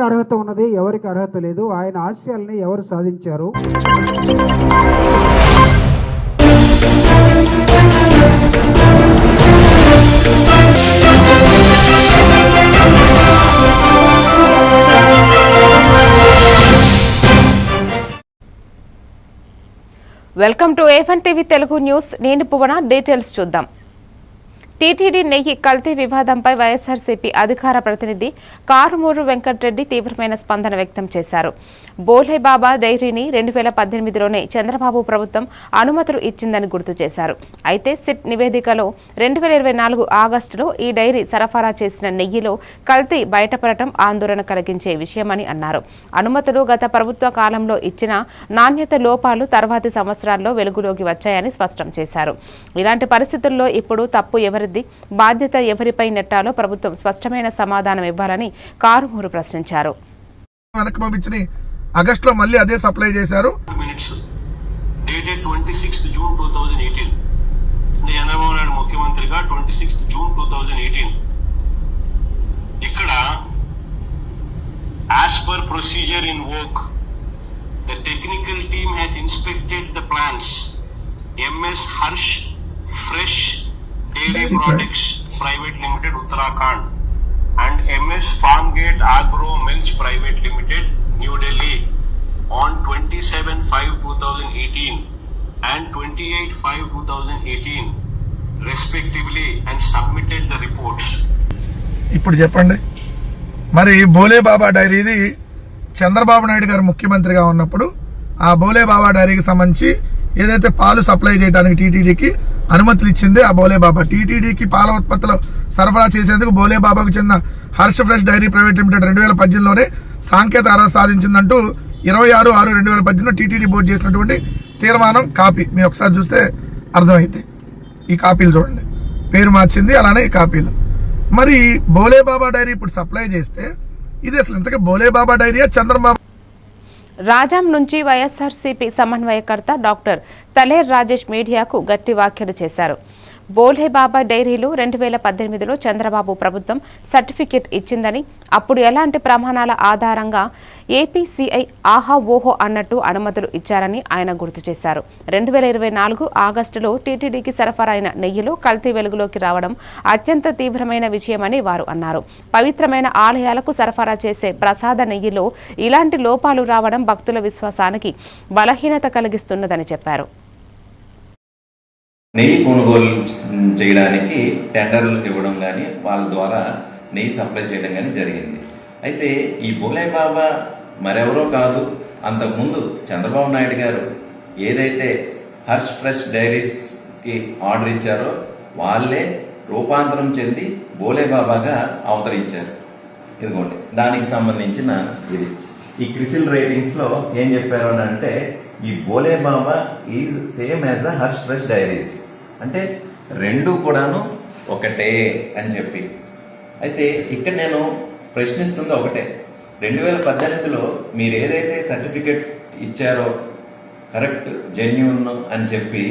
అర్హత ఉన్నది, ఎవరికి అర్హత లేదు, ఆయన ఆశయాల్ని ఎవరు సాధించారు. Welcome to A1 TV Telugu news. నేను పువన. డీటెయిల్స్ చూద్దాం. టీటీడీ నెయ్యి కల్తీ వివాదంపై వైఎస్ఆర్సీపీ అధికార ప్రతినిధి కారుమూరు వెంకటరెడ్డి తీవ్రమైన స్పందన వ్యక్తం చేశారు. బోలేబాబా డైరీని 2018లోనే చంద్రబాబు ప్రభుత్వం అనుమతులు ఇచ్చిందని గుర్తు చేశారు. అయితే సిట్ నివేదికలో 2024 ఆగస్టులో ఈ డైరీ సరఫరా చేసిన నెయ్యిలో కల్తీ బయటపడటం ఆందోళన కలిగించే విషయమని అన్నారు. అనుమతులు గత ప్రభుత్వ కాలంలో ఇచ్చిన నాణ్యత లోపాలు తర్వాతి సంవత్సరాల్లో వెలుగులోకి వచ్చాయని స్పష్టం చేశారు. ఇలాంటి పరిస్థితుల్లో ఇప్పుడు తప్పు ఎవరిది, బాధ్యత ఎవరిపై నెట్టాలో ప్రభుత్వం స్పష్టమైన సమాధానం ఇవ్వాలని కారుమూరు ప్రశ్నించారు. ఆగస్టులో మళ్ళీ అదే సప్లై చేశారు. Dated 26th June 2018 Chandrababu Naidu ముఖ్యమంత్రిగా 26th June 2018 ఇక్కడ as per procedure in work the technical team has inspected the plants. MS Harsh Fresh Dairy Products Private Limited Uttarakhand and MS Farmgate Agro Milch Private Limited New Delhi on 27/5/2018 and 28/5/2018 respectively and submitted the reports. ఇప్పుడు చెప్పండి, మరి బోలేబాబా డైరీది చంద్రబాబు నాయుడు గారు ముఖ్యమంత్రిగా ఉన్నప్పుడు ఆ బోలేబాబా డైరీకి సంబంధించి ఏదైతే పాలు సప్లై చేయడానికి టీటీడీకి అనుమతులు ఇచ్చింది ఆ బోలేబాబా. టీటీడీకి పాల ఉత్పత్తులు సరఫరా చేసేందుకు బోలేబాబాకు చెందిన Harsha fresh dairy private limited 2018లోనే సాంకేతిక అర్హత సాధించిందంటూ 26/6/2018 టీటీడీ బోర్డు చేసినటువంటి తీర్మానం కాపీ మీరు ఒకసారి చూస్తే అర్థమైంది. ఈ కాపీలు చూడండి, పేరు మార్చింది, అలానే ఈ కాపీలు. మరి బోలేబాబా డైరీ ఇప్పుడు సప్లై చేస్తే ఇది అసలు ఇంతకీ బోలేబాబా డైరీయా చంద్రబాబు? రాజాం నుంచి వైఎస్ఆర్సీపీ సమన్వయకర్త డాక్టర్ తలేర్ రాజేష్ మీడియాకు గట్టి వ్యాఖ్యలు చేశారు. బోలేబాబా డైరీలు 2018లో చంద్రబాబు ప్రభుత్వం సర్టిఫికెట్ ఇచ్చిందని, అప్పుడు ఎలాంటి ప్రమాణాల ఆధారంగా ఏపీసీఐ ఆహా ఓహో అన్నట్టు అనుమతులు ఇచ్చారని ఆయన గుర్తు చేశారు. 2024 ఆగస్టులో టీటీడీకి సరఫరా అయిన నెయ్యిలో కల్తీ వెలుగులోకి రావడం అత్యంత తీవ్రమైన విషయమని వారు అన్నారు. పవిత్రమైన ఆలయాలకు సరఫరా చేసే ప్రసాద నెయ్యిలో ఇలాంటి లోపాలు రావడం భక్తుల విశ్వాసానికి బలహీనత కలిగిస్తున్నదని చెప్పారు. నెయ్యి కొనుగోలు చేయడానికి టెండర్లు ఇవ్వడం కానీ వాళ్ళ ద్వారా నెయ్యి సప్లై చేయడం కానీ జరిగింది. అయితే ఈ బోలేబాబా మరెవరో కాదు, అంతకుముందు చంద్రబాబు నాయుడు గారు ఏదైతే హర్ష్ ఫ్రెష్ డైరీస్కి ఆర్డర్ ఇచ్చారో వాళ్ళే రూపాంతరం చెంది బోలేబాబాగా అవతరించారు. ఇదిగోండి దానికి సంబంధించిన ఇది. ఈ క్రిసిల్ రేటింగ్స్లో ఏం చెప్పారు అని అంటే ఈ Bhole Baba is same as the Harsh fresh diaries, అంటే రెండు కూడాను ఒకటే అని చెప్పి. అయితే ఇక్కడ నేను ప్రశ్నిస్తుంది ఒకటే, 2018లో మీరు ఏదైతే సర్టిఫికెట్ ఇచ్చారో కరెక్ట్ జెన్యూన్ అని చెప్పి,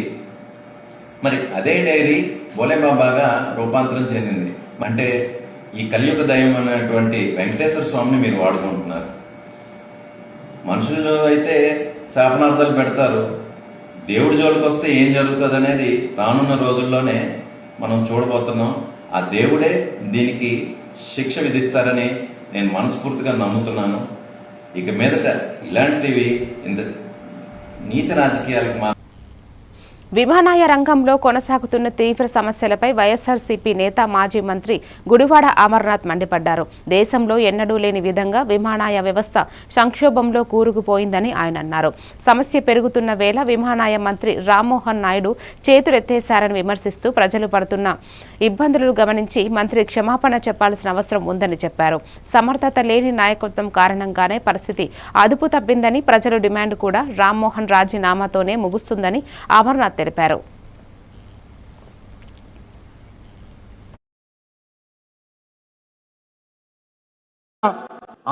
మరి అదే డైరీ బోలేబాబాగా రూపాంతరం చెందింది. అంటే ఈ కలియుగ దైవం అనేటువంటి వెంకటేశ్వర స్వామిని మీరు వాడుకుంటున్నారు. మనుషులు అయితే శాపనార్థాలు పెడతారు, దేవుడి జోలికి వస్తే ఏం జరుగుతుంది అనేది రానున్న రోజుల్లోనే మనం చూడబోతున్నాం. ఆ దేవుడే దీనికి శిక్ష విధిస్తారని నేను మనస్ఫూర్తిగా నమ్ముతున్నాను. ఇక మీదట ఇలాంటివి ఇంత నీచ రాజకీయాలకు విమానయాన రంగంలో కొనసాగుతున్న తీవ్ర సమస్యలపై వైఎస్ఆర్సీపీ నేత మాజీ మంత్రి గుడివాడ అమర్నాథ్ మండిపడ్డారు. దేశంలో ఎన్నడూ లేని విధంగా విమానయాన వ్యవస్థ సంక్షోభంలో కూరుకుపోయిందని ఆయన అన్నారు. సమస్య పెరుగుతున్న వేళ విమానయాన మంత్రి రామ్మోహన్ నాయుడు చేతులెత్తేశారని విమర్శిస్తూ ప్రజలు పడుతున్న ఇబ్బందులను గమనించి మంత్రి క్షమాపణ చెప్పాల్సిన అవసరం ఉందని చెప్పారు. సమర్థత లేని నాయకత్వం కారణంగానే పరిస్థితి అదుపు తప్పిందని, ప్రజల డిమాండ్ కూడా రామ్మోహన్ రాజీనామాతోనే ముగుస్తుందని అమర్నాథ్ తెలిపారు.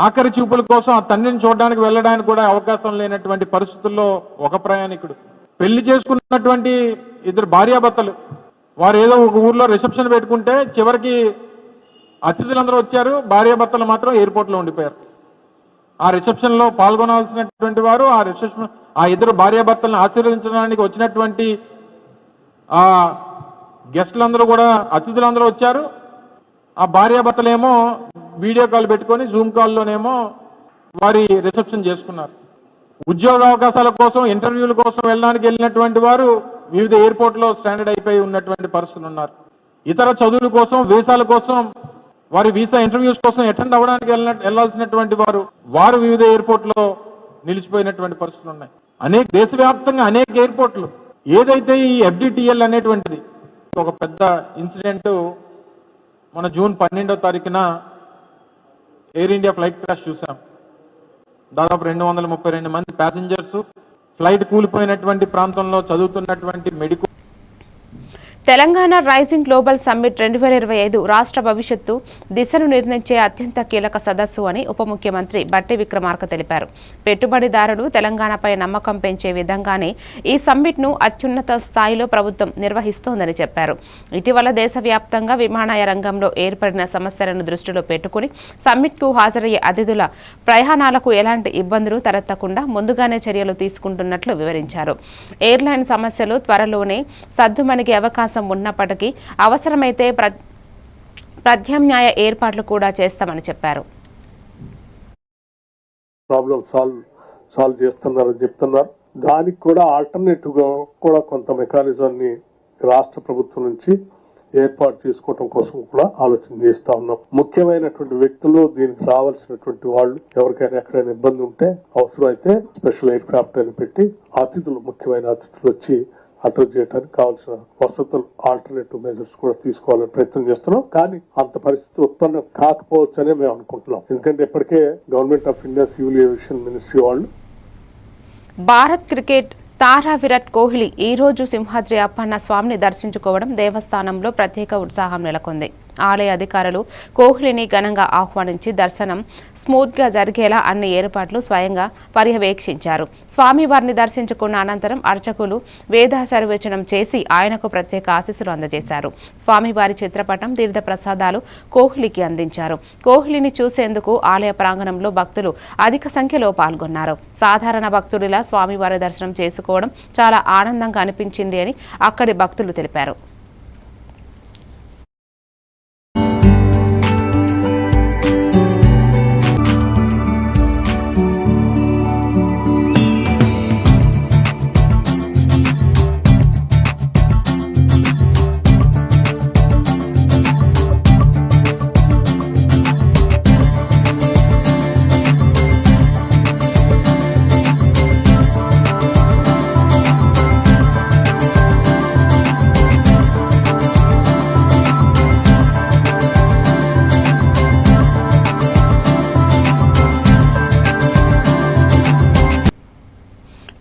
ఆఖరి చూపుల కోసం ఆ తండ్రిని చూడడానికి వెళ్ళడానికి కూడా అవకాశం లేనటువంటి పరిస్థితుల్లో ఒక ప్రయాణికుడు, పెళ్లి చేసుకున్నటువంటి ఇద్దరు భార్యాభర్తలు, వారు ఏదో ఒక ఊర్లో రిసెప్షన్ పెట్టుకుంటే చివరికి అతిథులందరూ వచ్చారు, భార్యాభర్తలు మాత్రం ఎయిర్పోర్ట్లో ఉండిపోయారు. ఆ రిసెప్షన్ లో పాల్గొనాల్సినటువంటి వారు ఆ ఇద్దరు భార్యాభర్తలను ఆశీర్వదించడానికి వచ్చినటువంటి ఆ గెస్టులందరూ కూడా అతిథులందరూ వచ్చారు. ఆ భార్యాభర్తలేమో వీడియో కాల్ పెట్టుకొని జూమ్ కాల్లోనేమో వారి రిసెప్షన్ చేసుకున్నారు. ఉద్యోగ అవకాశాల కోసం ఇంటర్వ్యూల కోసం వెళ్ళినటువంటి వారు వివిధ ఎయిర్పోర్ట్లో స్టాండర్డ్ అయిపోయి ఉన్నటువంటి పరిస్థితులు ఉన్నారు. ఇతర చదువుల కోసం వీసాల కోసం వారి వీసా ఇంటర్వ్యూస్ కోసం అటెండ్ అవ్వడానికి వెళ్లాల్సినటువంటి వారు వివిధ ఎయిర్పోర్ట్లో నిలిచిపోయినటువంటి పరిస్థితులు ఉన్నాయి. దేశవ్యాప్తంగా అనేక ఎయిర్పోర్ట్లు. ఏదైతే ఈ FDTL అనేటువంటిది ఒక పెద్ద ఇన్సిడెంట్ మన జూన్ 12వ తారీఖున ఎయిర్ ఇండియా ఫ్లైట్ క్రాష్ చూసాం. దాదాపు 232 మంది ప్యాసింజర్స్ ఫ్లైట్ కూలిపోయినటువంటి ప్రాంతంలో చదువుతున్నటువంటి medical. Telangana rising global summit 2025 రాష్ట్ర భవిష్యత్తు దిశను నిర్ణయించే అత్యంత కీలక సదస్సు అని ఉప ముఖ్యమంత్రి బట్టి విక్రమార్క తెలిపారు. పెట్టుబడిదారులు తెలంగాణపై నమ్మకం పెంచే విధంగానే ఈ సమ్మిట్ను అత్యున్నత స్థాయిలో ప్రభుత్వం నిర్వహిస్తోందని చెప్పారు. ఇటీవల దేశవ్యాప్తంగా విమానయాన రంగంలో ఏర్పడిన సమస్యలను దృష్టిలో పెట్టుకుని సమ్మిట్కు హాజరయ్యే అతిథుల ప్రయాణాలకు ఎలాంటి ఇబ్బందులు తలెత్తకుండా ముందుగానే చర్యలు తీసుకుంటున్నట్లు వివరించారు. ఎయిర్లైన్ సమస్యలు త్వరలోనే సద్దుమణిగే అవకాశం ఉన్నప్పటికీ అవసరమైతే ప్రత్యామ్నాయ ఏర్పాట్లు కూడా చేస్తామని చెప్పారు. ప్రాబ్లం సాల్వ్ చేస్తున్నారని చెప్తున్నారు. దానికి కూడా ఆల్టర్నేటివ్ గా కూడా కొంత మెకానిజాన్ని రాష్ట్ర ప్రభుత్వం నుంచి ఏర్పాటు చేసుకోవడం కోసం కూడా ఆలోచన చేస్తా ఉన్నాం. ముఖ్యమైనటువంటి వ్యక్తులు దీనికి రావాల్సినటువంటి వాళ్ళు ఎవరికైనా ఎక్కడైనా ఇబ్బంది ఉంటే అవసరమైతే స్పెషల్ ఎయిర్ క్రాఫ్ట్ అని పెట్టి ముఖ్యమైన అతిథులు వచ్చి అడ్రస్ చేయడానికి కావాల్సిన వసతులు ఆల్టర్నేటివ్ మెజర్స్ కూడా తీసుకోవాలని ప్రయత్నం చేస్తున్నాం. కానీ అంత పరిస్థితి ఉత్పన్నం కాకపోవచ్చనే మేము అనుకుంటున్నాం. ఎందుకంటే ఇప్పటికే government of India civil aviation ministry వాళ్ళు భారత్ క్రికెట్ తారా విరాట్ కోహ్లీ ఈ రోజు సింహాద్రి అప్పన్న స్వామిని దర్శించుకోవడం దేవస్థానంలో ప్రత్యేక ఉత్సాహం నెలకొంది. ఆలయ అధికారులు కోహ్లీని ఘనంగా ఆహ్వానించి దర్శనం స్మూత్గా జరిగేలా అన్ని ఏర్పాట్లు స్వయంగా పర్యవేక్షించారు. స్వామివారిని దర్శించుకున్న అనంతరం అర్చకులు వేదాశీర్వచనం చేసి ఆయనకు ప్రత్యేక ఆశీస్సులు అందజేశారు. స్వామివారి చిత్రపటం తీర్థ ప్రసాదాలు కోహ్లీకి అందించారు. కోహ్లీని చూసేందుకు ఆలయ ప్రాంగణంలో భక్తులు అధిక సంఖ్యలో పాల్గొన్నారు. సాధారణ భక్తుడిలా స్వామివారి దర్శనం చేసుకోవడం చాలా ఆనందంగా అనిపించింది అని అక్కడి భక్తులు తెలిపారు.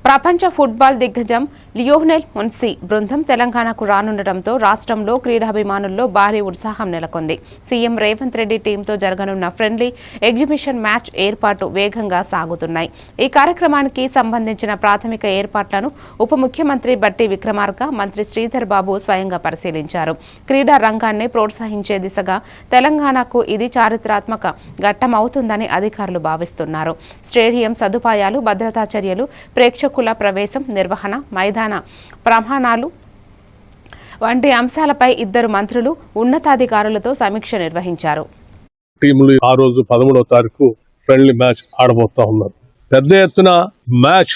ప్రపంచ ఫుట్బాల్ దిగ్గజం లియోనెల్ మెస్సీ బృందం తెలంగాణకు రానుండటంతో రాష్ట్రంలో క్రీడాభిమానుల్లో భారీ ఉత్సాహం నెలకొంది. సీఎం రేవంత్ రెడ్డి టీంతో జరగనున్న ఫ్రెండ్లీ ఎగ్జిబిషన్ మ్యాచ్ ఏర్పాటు వేగంగా సాగుతున్నాయి. ఈ కార్యక్రమానికి సంబంధించిన ప్రాథమిక ఏర్పాట్లను ఉప ముఖ్యమంత్రి బట్టి విక్రమార్క, మంత్రి శ్రీధర్ బాబు స్వయంగా పరిశీలించారు. క్రీడా రంగాన్ని ప్రోత్సహించే దిశగా తెలంగాణకు ఇది చారిత్రాత్మక ఘట్టమవుతుందని అధికారులు భావిస్తున్నారు. స్టేడియం సదుపాయాలు, భద్రతా చర్యలు, ప్రేక్షకుల ప్రవేశం, నిర్వహణ, మైదాన ప్రమాణాలు వంటి అంశాలపై ఇద్దరు మంత్రులు ఉన్నతాధికారులతో సమీక్ష నిర్వహించారు. టీములు ఆ రోజు 13వ తారీఖు ఫ్రెండ్లీ మ్యాచ్ ఆడబోతా ఉన్నారు. పెద్ద ఎత్తున మ్యాచ్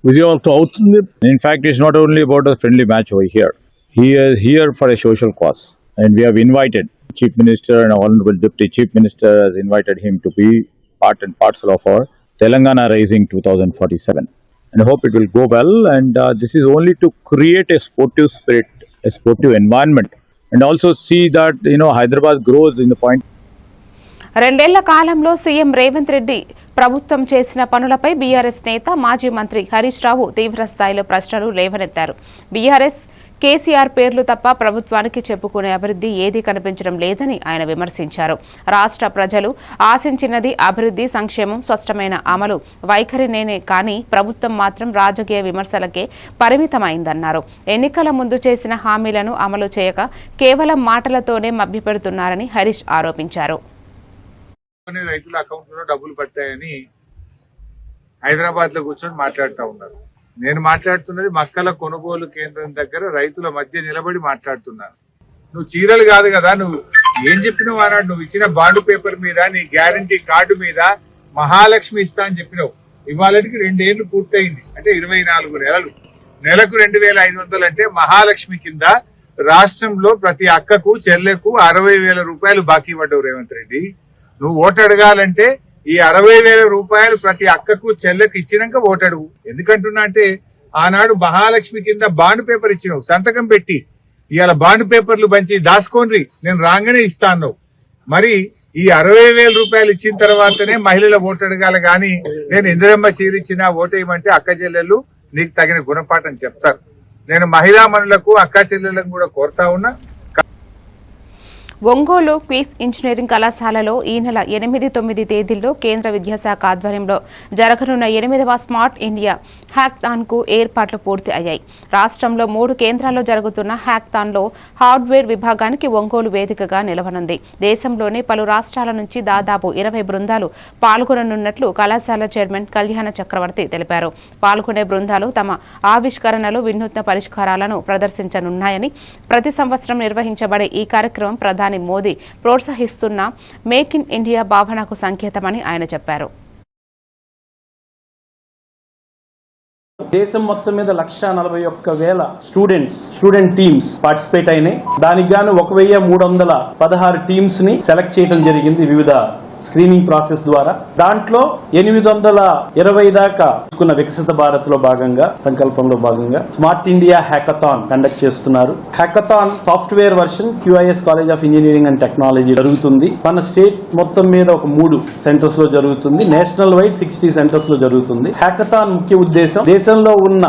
విజయవంతం అవుతుంది. In fact, it's not only about a friendly match over here. He is here for a social cause, and we have invited Chief Minister and Honorable Deputy Chief Minister has invited him to be part and parcel of our Telangana Rising 2047. And I hope it will go well, and this is only to create a sportive spirit, a sportive environment, and also see that Hyderabad grows in the point. 2 ఏళ్ల కాలంలో CM Revanth Reddy ప్రభుత్వం చేసిన పనులపై BRS నేత మాజీ మంత్రి హరీష్ రావు తీవ్రస్థాయిలో ప్రశ్నలు లేవనెత్తారు. బీఆర్ఎస్ కేసీఆర్ పేర్లు తప్ప ప్రభుత్వానికి చెప్పుకునే అభివృద్ధి ఏదీ కనిపించడం లేదని ఆయన విమర్శించారు. రాష్ట్ర ప్రజలు ఆశించినది అభివృద్ధి, సంక్షేమం, స్పష్టమైన అమలు వైఖరినేనే కానీ ప్రభుత్వం మాత్రం రాజకీయ విమర్శలకే పరిమితమైందన్నారు. ఎన్నికల ముందు చేసిన హామీలను అమలు చేయక కేవలం మాటలతోనే మభ్యపెడుతున్నారని హరీష్ ఆరోపించారు. రైతుల అకౌంట్లో డబ్బులు పట్టాయని హైదరాబాద్ లో కూర్చొని మాట్లాడుతూ ఉన్నారు. నేను మాట్లాడుతున్నది మక్కల కొనుగోలు కేంద్రం దగ్గర రైతుల మధ్య నిలబడి మాట్లాడుతున్నాను. నువ్వు చీరలు కాదు కదా, నువ్వు ఏం చెప్పినావు అన్నాడు. నువ్వు ఇచ్చిన బాండ్ పేపర్ మీద, నీ గ్యారంటీ కార్డు మీద మహాలక్ష్మి ఇస్తా అని చెప్పినావు. ఇవాళకి 2 ఏళ్లు పూర్తయింది, అంటే 24 నెలలు. నెలకు 2,500 అంటే మహాలక్ష్మి కింద రాష్ట్రంలో ప్రతి అక్కకు చెల్లెకు 60,000 రూపాయలు బాకీ పడ్డవు రేవంత్ రెడ్డి. నువ్వు ఓటు అడగాలంటే ఈ 60,000 రూపాయలు ప్రతి అక్కకు చెల్లెకు ఇచ్చినాక ఓటు అడుగు. ఎందుకంటున్నా అంటే ఆనాడు మహాలక్ష్మి కింద బాండ్ పేపర్ ఇచ్చినావు, సంతకం పెట్టి. ఇవాళ బాండ్ పేపర్లు పంచి దాచుకోండి, నేను రాగానే ఇస్తాను. మరి ఈ 60,000 రూపాయలు ఇచ్చిన తర్వాతనే మహిళల ఓటు అడగాలి. కానీ నేను ఇందిరమ్మ చీరిచ్చిన ఓటేయమంటే అక్క చెల్లెళ్ళు నీకు తగిన గుణపాఠం చెప్తారు. నేను మహిళా మనులకు అక్క చెల్లెళ్ళకు కూడా కోరుతా ఉన్నా. ఒంగోలు క్వీస్ ఇంజనీరింగ్ కళాశాలలో ఈ నెల 8, 9 తేదీల్లో కేంద్ర విద్యాశాఖ ఆధ్వర్యంలో జరగనున్న 8వ స్మార్ట్ ఇండియా హ్యాక్థాన్కు ఏర్పాట్లు పూర్తి అయ్యాయి. రాష్ట్రంలో 3 కేంద్రాల్లో జరుగుతున్న హ్యాక్థాన్లో హార్డ్వేర్ విభాగానికి ఒంగోలు వేదికగా నిలవనుంది. దేశంలోని పలు రాష్ట్రాల నుంచి దాదాపు 20 బృందాలు పాల్గొననున్నట్లు కళాశాల చైర్మన్ కళ్యాణ చక్రవర్తి తెలిపారు. పాల్గొనే బృందాలు తమ ఆవిష్కరణలు, వినూత్న పరిష్కారాలను ప్రదర్శించనున్నాయని, ప్రతి సంవత్సరం నిర్వహించబడే ఈ కార్యక్రమం ప్రధాని మోదీ ప్రోత్సహిస్తున్న మేక్ ఇన్ ఇండియా భావనకు సంకేతమని ఆయన చెప్పారు. దేశం మొత్తం మీద 141,000 స్టూడెంట్ టీమ్స్ పార్టిసిపేట్ అయినాయి. దానికి గాను 1,316 టీమ్స్ ని సెలెక్ట్ చేయడం జరిగింది వివిధ స్క్రీనింగ్ ప్రాసెస్ ద్వారా. దాంట్లో 820 దాకా వికసిత భారత్ లో భాగంగా, సంకల్పంలో భాగంగా స్మార్ట్ ఇండియా హ్యాకథాన్ కండక్ట్ చేస్తున్నారు. Hackathon software version QIS college of engineering and technology జరుగుతుంది. మన స్టేట్ మొత్తం మీద ఒక 3 సెంటర్స్ లో జరుగుతుంది. నేషనల్ వైడ్ 60 సెంటర్స్ లో జరుగుతుంది. హ్యాకథాన్ ముఖ్య ఉద్దేశం దేశంలో ఉన్న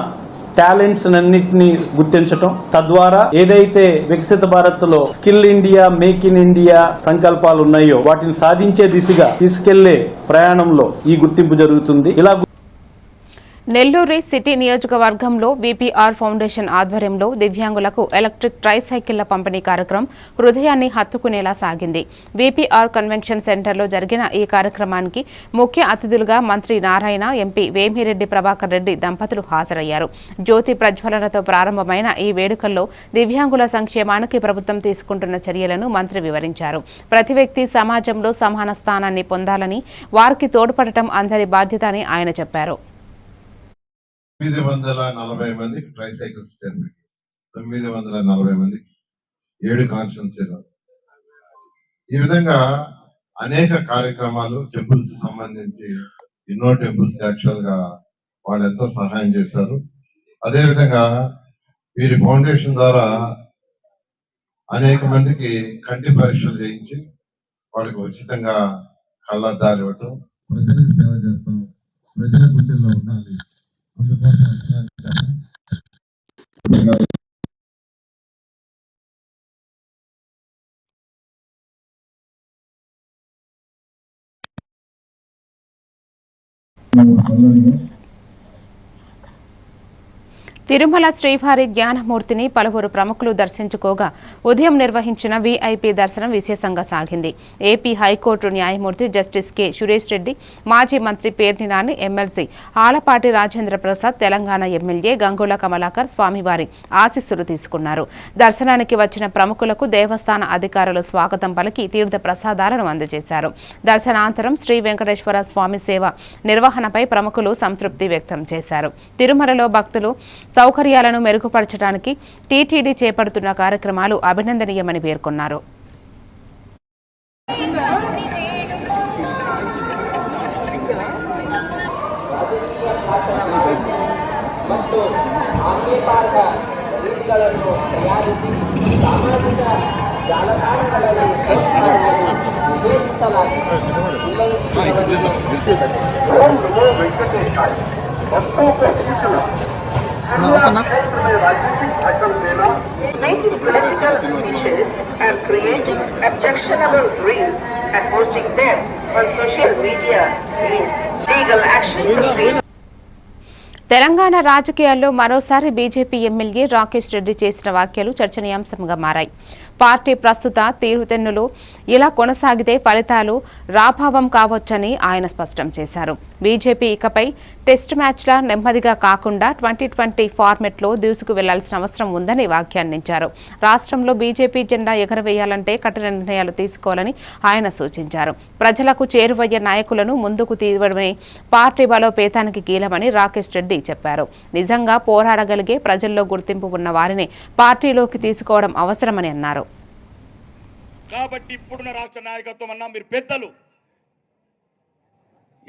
టాలెంట్స్ అన్నింటినీ గుర్తించటం, తద్వారా ఏదైతే వికసిత భారత్ లో skill India, make in India సంకల్పాలు ఉన్నాయో వాటిని సాధించే దిశగా తీసుకెళ్లే ప్రయాణంలో ఈ గుర్తింపు జరుగుతుంది. ఇలా నెల్లూరు సిటీ నియోజకవర్గంలో VPR ఫౌండేషన్ ఆధ్వర్యంలో దివ్యాంగులకు ఎలక్ట్రిక్ ట్రైసైకిళ్ల పంపిణీ కార్యక్రమం హృదయాన్ని హత్తుకునేలా సాగింది. VPR కన్వెన్షన్ సెంటర్లో జరిగిన ఈ కార్యక్రమానికి ముఖ్య అతిథులుగా మంత్రి నారాయణ, ఎంపీ వేమిరెడ్డి ప్రభాకర్ రెడ్డి దంపతులు హాజరయ్యారు. జ్యోతి ప్రజ్వలనతో ప్రారంభమైన ఈ వేడుకల్లో దివ్యాంగుల సంక్షేమానికి ప్రభుత్వం తీసుకుంటున్న చర్యలను మంత్రి వివరించారు. ప్రతి వ్యక్తి సమాజంలో సమాన స్థానాన్ని పొందాలని, వారికి తోడ్పడటం అందరి బాధ్యత అని ఆయన చెప్పారు. 940 మందికి ట్రైసైకిల్స్ జరిపాయి. 940 మందికి 7 కాన్స్టిట్యున్సీలో. ఈ విధంగా అనేక కార్యక్రమాలు, టెంపుల్స్ సంబంధించి ఎన్నో టెంపుల్స్ యాక్చువల్ గా వాళ్ళు ఎంతో సహాయం చేశారు. అదే విధంగా వీరి ఫౌండేషన్ ద్వారా అనేక మందికి కంటి పరీక్షలు చేయించి వాళ్ళకి ఉచితంగా కళ్ళద్దాలు ఇవ్వటం. ప్రజలకు సేవ చేస్తాం, ప్రజల గుండెల్లో ఉండాలి. తిరుమల శ్రీవారి జ్ఞానమూర్తిని పలువురు ప్రముఖులు దర్శించుకోగా ఉదయం నిర్వహించిన VIP దర్శనం విశేషంగా సాగింది. ఏపీ హైకోర్టు న్యాయమూర్తి జస్టిస్ K. సురేష్ రెడ్డి, మాజీ మంత్రి పేర్ని నాని, ఎమ్మెల్సీ ఆలపాటి రాజేంద్ర ప్రసాద్, తెలంగాణ ఎమ్మెల్యే గంగుల కమలాకర్ స్వామివారి ఆశీస్సులు తీసుకున్నారు. దర్శనానికి వచ్చిన ప్రముఖులకు దేవస్థాన అధికారులు స్వాగతం పలికి తీర్థ ప్రసాదాలను అందజేశారు. దర్శనానంతరం శ్రీ వెంకటేశ్వర స్వామి సేవ నిర్వహణపై ప్రముఖులు సంతృప్తి వ్యక్తం చేశారు. తిరుమలలో భక్తులు సౌకర్యాలను మెరుగుపరచడానికి టీటీడీ చేపడుతున్న కార్యక్రమాలు అభినందనీయమని పేర్కొన్నారు. Making political speeches and creating objectionable reels and posting them on social media is legal action. Telangana రాజకీయాల్లో మరోసారి బీజేపీ ఎమ్మెల్యే రాకేష్ రెడ్డి చేసిన వ్యాఖ్యలు చర్చనీయాంశంగా మారాయి. పార్టీ ప్రస్తుత తీరుతెన్నులు ఇలా కొనసాగితే ఫలితాలు రాభావం కావచ్చని ఆయన స్పష్టం చేశారు. బీజేపీ ఇకపై టెస్ట్ మ్యాచ్ల నెమ్మదిగా కాకుండా 2020 ఫార్మెట్లో దూసుకు వెళ్లాల్సిన అవసరం ఉందని వ్యాఖ్యానించారు. రాష్ట్రంలో బీజేపీ జెండా ఎగరవేయాలంటే కఠిన నిర్ణయాలు తీసుకోవాలని ఆయన సూచించారు. ప్రజలకు చేరువయ్యే నాయకులను ముందుకు తీయడమే పార్టీ బలోపేతానికి కీలమని రాకేష్ రెడ్డి చెప్పారు. నిజంగా పోరాడగలిగే ప్రజల్లో గుర్తింపు ఉన్న వారిని పార్టీలోకి తీసుకోవడం అవసరమని అన్నారు. కాబట్టి ఇప్పుడున్న రాష్ట్ర నాయకత్వం అన్నా మీరు పెద్దలు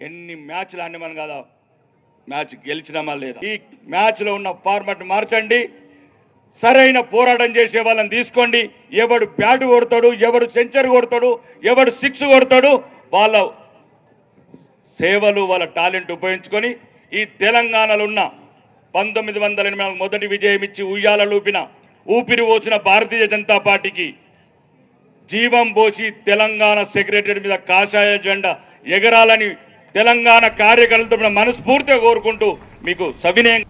ఎన్ని మ్యాచ్లు ఆడినామని కదా, మ్యాచ్ గెలిచినామా లేదా, ఈ మ్యాచ్లో ఉన్న ఫార్మాట్ మార్చండి, సరైన పోరాటం చేసే వాళ్ళని తీసుకోండి. ఎవడు బ్యాట్ కొడతాడు, ఎవడు సెంచరీ కొడతాడు, ఎవడు సిక్స్ కొడతాడు, వాళ్ళ సేవలు వాళ్ళ టాలెంట్ ఉపయోగించుకొని ఈ తెలంగాణలో ఉన్న 1980 మొదటి విజయం ఇచ్చి ఉయ్యాలూపిన ఊపిరి పోసిన భారతీయ జనతా పార్టీకి జీవం పోసి తెలంగాణ సెక్రటరీ మీద కాషాయ జెండా ఎగరాలని తెలంగాణ కార్యకర్తల మనస్ఫూర్తిగా కోరుకుంటూ మీకు సవినయం.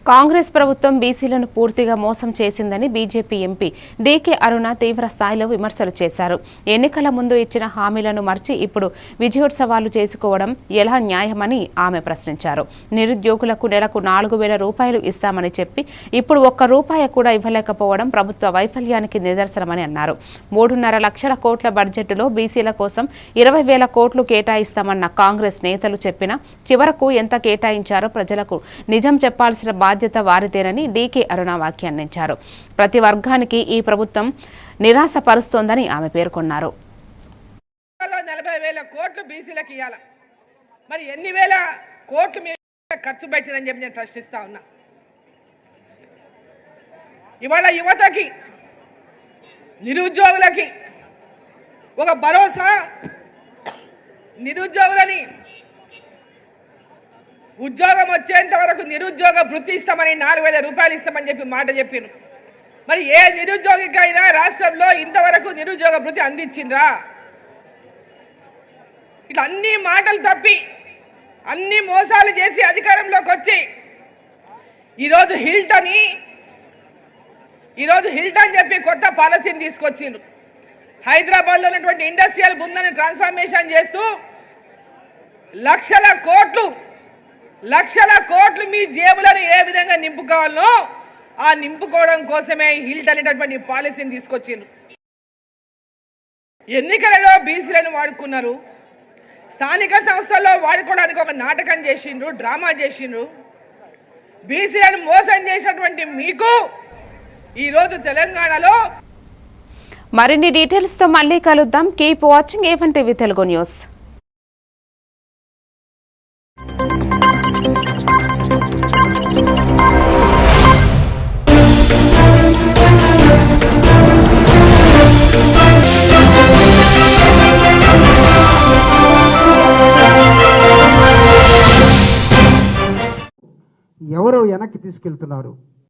కాంగ్రెస్ ప్రభుత్వం బీసీలను పూర్తిగా మోసం చేసిందని బీజేపీ ఎంపీ డీకే అరుణ తీవ్ర స్థాయిలో విమర్శలు చేశారు. ఎన్నికల ముందు ఇచ్చిన హామీలను మర్చి ఇప్పుడు విజయోత్సవాలు చేసుకోవడం ఎలా న్యాయమని ఆమె ప్రశ్నించారు. నిరుద్యోగులకు నెలకు 4,000 రూపాయలు ఇస్తామని చెప్పి ఇప్పుడు ₹1 కూడా ఇవ్వలేకపోవడం ప్రభుత్వ వైఫల్యానికి నిదర్శనమని అన్నారు. 3.5 లక్షల కోట్ల బడ్జెట్లో బీసీల కోసం 20,000 కోట్లు కేటాయిస్తామన్న కాంగ్రెస్ నేతలు చెప్పినా చివరకు ఎంత కేటాయించారో ప్రజలకు నిజం చెప్పాల్సిన బాధ్యత వారిదేనని డీకే అరుణ వ్యాఖ్యానించారు. ప్రతి వర్గానికి ఈ ప్రభుత్వం నిరాశపరుస్తోందని ఆమె పేర్కొన్నారు. 40,000 కోట్లు బీసీలకు ఇవ్వాల, మరి ఎన్ని వేల కోట్లు మీరు ఖర్చు పెట్టినని చెప్పి నేను ప్రశ్నిస్తా ఉన్నా. ఇవాళ యువతకి, నిరుద్యోగులకి ఒక భరోసా, నిరుద్యోగులని ఉద్యోగం వచ్చేంత వరకు నిరుద్యోగ భృతి ఇస్తామని 4,000 రూపాయలు ఇస్తామని చెప్పి మాట చెప్పారు. మరి ఏ నిరుద్యోగికైనా రాష్ట్రంలో ఇంతవరకు నిరుద్యోగ భృతి అందించిండ్రా? ఇట్లా అన్ని మాటలు తప్పి అన్ని మోసాలు చేసి అధికారంలోకి వచ్చి ఈరోజు హిల్టన్ చెప్పి కొత్త పాలసీని తీసుకొచ్చిండ్రు. హైదరాబాద్లో ఉన్నటువంటి ఇండస్ట్రియల్ భూములను ట్రాన్స్ఫర్మేషన్ చేస్తూ లక్షల కోట్లు మీ జేబులను ఏ విధంగా నింపుకోవాలో ఆ నింపుకోవడం కోసమే హిల్ట్ అనేటటువంటి పాలసీని తీసుకొచ్చిండ్రు. ఎన్నికలలో బీసీలను వాడుకున్నారు, స్థానిక సంస్థల్లో వాడుకోవడానికి ఒక నాటకం చేసిండ్రు, డ్రామా చేసిండ్రు. బీసీలను మోసం చేసినటువంటి మీకు ఈరోజు తెలంగాణలో మరిన్ని డీటెయిల్స్తో మళ్ళీ కలుద్దాం. Keep watching A1 TV Telugu news. ఎవరు వెనక్కి తీసుకెళ్తున్నారు?